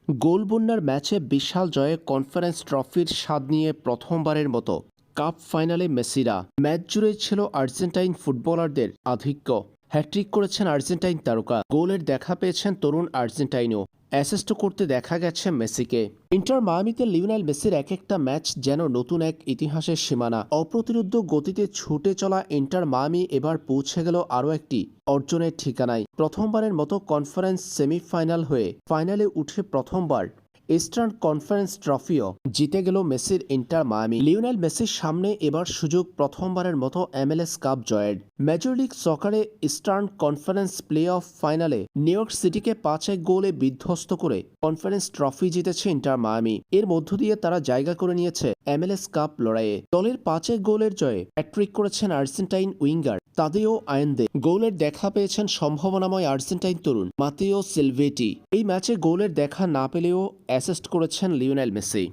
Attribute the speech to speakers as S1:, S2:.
S1: গোল বন্যার ম্যাচে বিশাল জয়ে কনফারেন্স ট্রফির স্বাদ নিয়ে প্রথমবারের মতো কাপ ফাইনালে মেসিরা। ম্যাচ জুড়েই ছিল আর্জেন্টাইন ফুটবলারদের আধিক্য। হ্যাট্রিক করেছেন আর্জেন্টাইন তারকা, গোলের দেখা পেয়েছেন তরুণ আর্জেন্টাইনও। অ্যাসিস্ট করতে দেখা গেছে মেসিকে। ইন্টার মায়ামিতে লিওনেল মেসির এক একটা ম্যাচ যেন নতুন এক ইতিহাসের সীমানা। অপ্রতিরোধ্য গতিতে ছুটে চলা ইন্টার মায়ামি এবার পৌঁছে গেল আরও একটি অর্জনের ঠিকানায়। প্রথমবারের মতো কনফারেন্স সেমিফাইনাল হয়ে ফাইনালে উঠে প্রথমবার ইস্টার্ন কনফারেন্স ট্রফিও জিতে গেল মেসির ইন্টার মায়ামি। লিওনেল মেসির সামনে এবার সুযোগ প্রথমবারের মতো MLS কাপ জয়ের। মেজর লিগ সকারে ইস্টার্ন কনফারেন্স প্লে অফ ফাইনালে নিউ ইয়র্ক সিটিকে 5-1 গোলে বিধ্বস্ত করে কনফারেন্স ট্রফি জিতেছে ইন্টার মায়ামি। এর মধ্য দিয়ে তারা জায়গা করে নিয়েছে MLS কাপ লড়াইয়ে। দলের 5-1 গোলের জয়ে হ্যাট্রিক করেছেন আর্জেন্টাইন উইঙ্গার তাদেও আয়েন্দে। গোলের দেখা পেয়েছেন সম্ভাবনাময় আর্জেন্টাইন তরুণ মাতেও সিলভেটি। এই ম্যাচে গোলের দেখা না পেলেও অ্যাসিস্ট করেছেন লিওনেল মেসি।